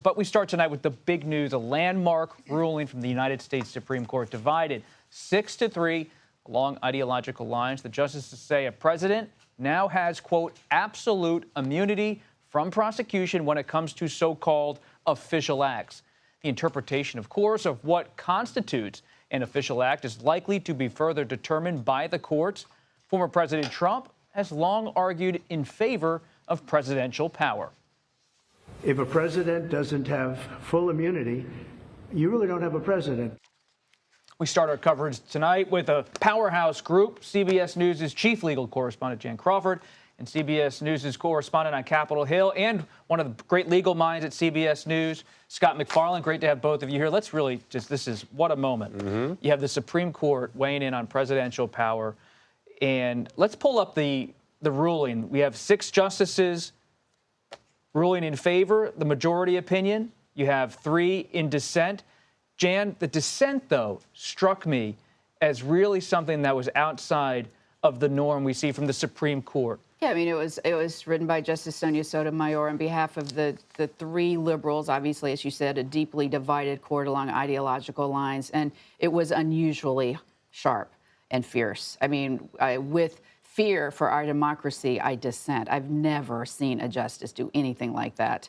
But we start tonight with the big news, a landmark ruling from the United States Supreme Court divided 6-3 along ideological lines. The justices say a president now has, quote, absolute immunity from prosecution when it comes to so-called official acts. The interpretation, of course, of what constitutes an official act is likely to be further determined by the courts. Former President Trump has long argued in favor of presidential power. If a president doesn't have full immunity, you really don't have a president. We start our coverage tonight with a powerhouse group, CBS News' chief legal correspondent, Jan Crawford, and CBS News' correspondent on Capitol Hill, and one of the great legal minds at CBS News, Scott MacFarlane. Great to have both of you here. Let's really this is what a moment. You have the Supreme Court weighing in on presidential power. And let's pull up the ruling. We have 6 justices ruling in favor, the majority opinion. You have 3 in dissent. Jan, the dissent, though, struck me as really something that was outside of the norm we see from the Supreme Court. Yeah, I mean, it was written by Justice Sonia Sotomayor on behalf of the 3 liberals. Obviously, as you said, a deeply divided court along ideological lines, and it was unusually sharp and fierce. I mean, with fear for our democracy, I dissent. I've never seen a justice do anything like that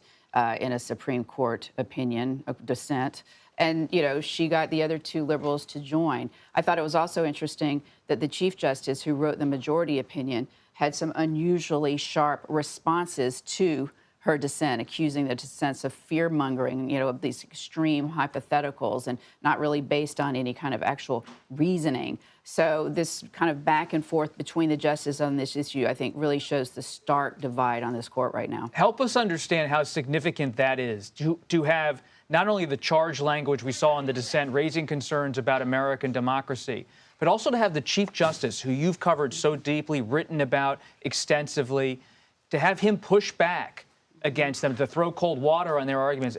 in a Supreme Court opinion of dissent. And, you know, she got the other 2 liberals to join. I thought it was also interesting that the Chief Justice, who wrote the majority opinion, had some unusually sharp responses to her dissent, accusing the dissents of fear-mongering, you know, of these extreme hypotheticals and not really based on any kind of actual reasoning. So this kind of back and forth between the justices on this issue, I think, really shows the stark divide on this court right now. Help us understand how significant that is, to have not only the charged language we saw in the dissent raising concerns about American democracy, but also to have the Chief Justice, who you've covered so deeply, written about extensively, to have him push back against them, to throw cold water on their arguments.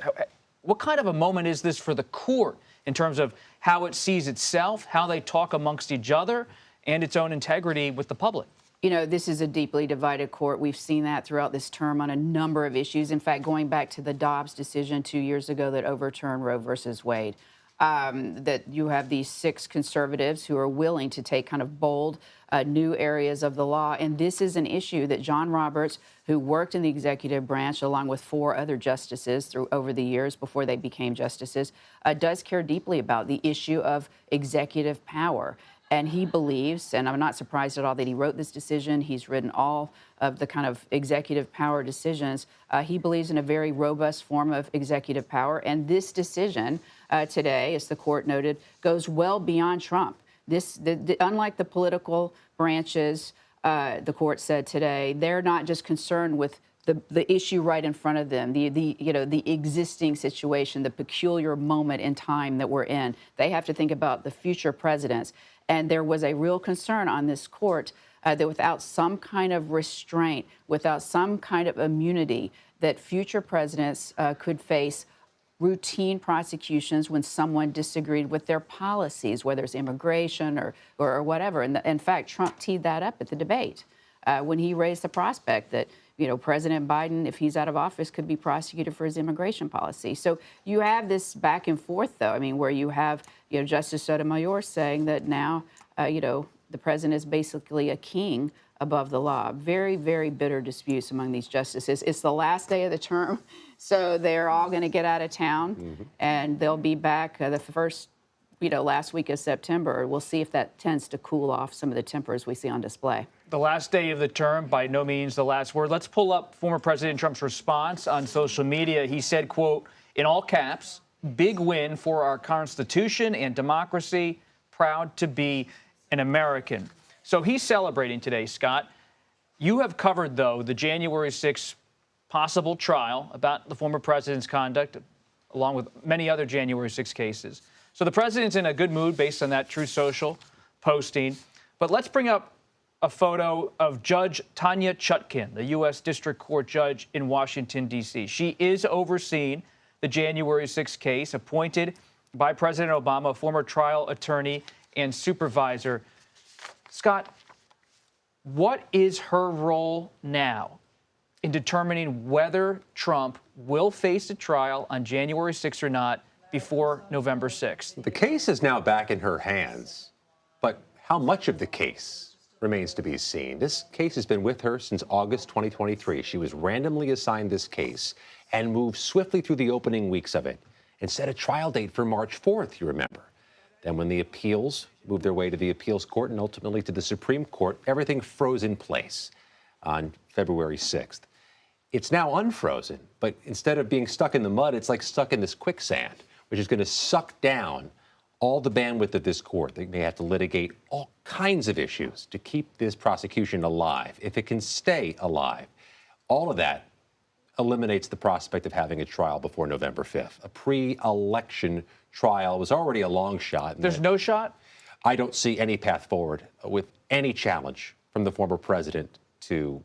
What kind of a moment is this for the court in terms of how it sees itself, how they talk amongst each other, and its own integrity with the public? You know, this is a deeply divided court. We've seen that throughout this term on a number of issues. In fact, going back to the Dobbs decision 2 years ago that overturned Roe versus Wade, that you have these 6 conservatives who are willing to take kind of bold new areas of the law. And this is an issue that John Roberts, who worked in the executive branch along with 4 other justices over the years before they became justices, does care deeply about the issue of executive power. And he believes, and I'm not surprised at all that he wrote this decision, he's written all of the kind of executive power decisions. He believes in a very robust form of executive power. And this decision today, as the court noted, goes well beyond Trump. Unlike the political branches, the court said today, they're not just concerned with the issue right in front of them, the existing situation, the peculiar moment in time that we're in. They have to think about the future presidents. And there was a real concern on this court that without some kind of restraint, without some kind of immunity, that future presidents could face routine prosecutions when someone disagreed with their policies, whether it's immigration or whatever. And in fact, Trump teed that up at the debate when he raised the prospect that, you know, President Biden, if he's out of office, could be prosecuted for his immigration policy. So you have this back and forth, though, I mean, where you have, you know, Justice Sotomayor saying that now, you know, the president is basically a king above the law. Very, very bitter disputes among these justices. It's the last day of the term, so they're all going to get out of town, and they'll be back the first, you know, last week of September. We'll see if that tends to cool off some of the tempers we see on display. The last day of the term, by no means the last word. Let's pull up former President Trump's response on social media. He said, quote, in all caps, big win for our Constitution and democracy. Proud to be an American. So he's celebrating today, Scott. You have covered, though, the January 6th possible trial about the former president's conduct, along with many other January 6 cases. So the president's in a good mood based on that Truth Social posting. But let's bring up a photo of Judge Tanya Chutkan, the U.S. District Court judge in Washington, D.C. She is overseeing the January 6 case, appointed by President Obama, former trial attorney and supervisor. Scott, what is her role now in determining whether Trump will face a trial on January 6th or not before November 6th. The case is now back in her hands, but how much of the case remains to be seen. This case has been with her since August 2023. She was randomly assigned this case and moved swiftly through the opening weeks of it and set a trial date for March 4th, you remember. Then when the appeals moved their way to the appeals court and ultimately to the Supreme Court, everything froze in place on February 6th. It's now unfrozen, but instead of being stuck in the mud, it's like stuck in this quicksand, which is going to suck down all the bandwidth of this court. They may have to litigate all kinds of issues to keep this prosecution alive, if it can stay alive. All of that eliminates the prospect of having a trial before November 5th. A pre-election trial was already a long shot. There's no shot? I don't see any path forward with any challenge from the former president to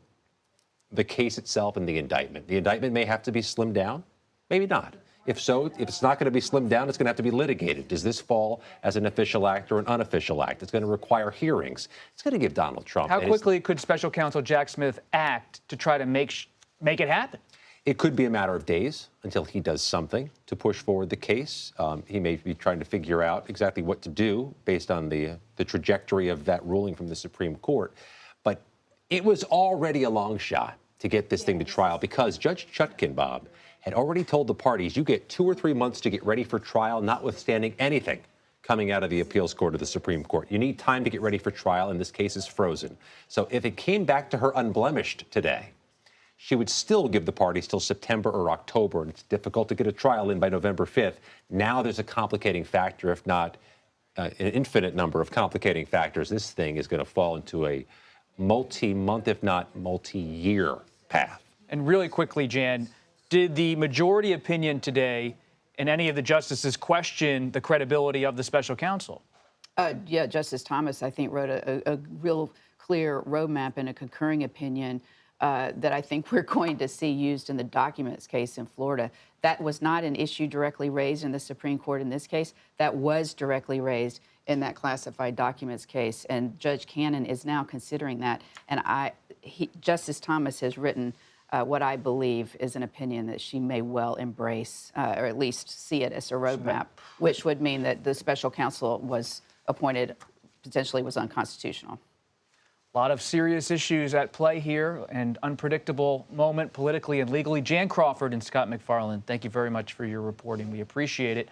the case itself and the indictment. The indictment may have to be slimmed down, maybe not. If so, if it's not going to be slimmed down, it's going to have to be litigated. Does this fall as an official act or an unofficial act? It's going to require hearings. It's going to give Donald Trump. How quickly could Special Counsel Jack Smith act to try to make it happen? It could be a matter of days until he does something to push forward the case. He may be trying to figure out exactly what to do based on the trajectory of that ruling from the Supreme Court. But it was already a long shot to get this thing to trial because Judge Chutkan, Bob, had already told the parties you get 2 or 3 months to get ready for trial, notwithstanding anything coming out of the appeals court or the Supreme Court. You need time to get ready for trial, and this case is frozen. So if it came back to her unblemished today, she would still give the parties till September or October, and it's difficult to get a trial in by November 5th. Now there's a complicating factor, if not an infinite number of complicating factors. This thing is going to fall into a multi-month, if not multi-year path. And really quickly, Jan, did the majority opinion today and any of the justices question the credibility of the special counsel? Yeah, Justice Thomas, I think, wrote a real clear roadmap and a concurring opinion that I think we're going to see used in the documents case in Florida. That was not an issue directly raised in the Supreme Court in this case. That was directly raised in that classified documents case. And Judge Cannon is now considering that. And Justice Thomas has written what I believe is an opinion that she may well embrace, or at least see it as a roadmap, which would mean that the special counsel was appointed potentially was unconstitutional. A lot of serious issues at play here and unpredictable moment politically and legally. Jan Crawford and Scott MacFarlane, thank you very much for your reporting. We appreciate it.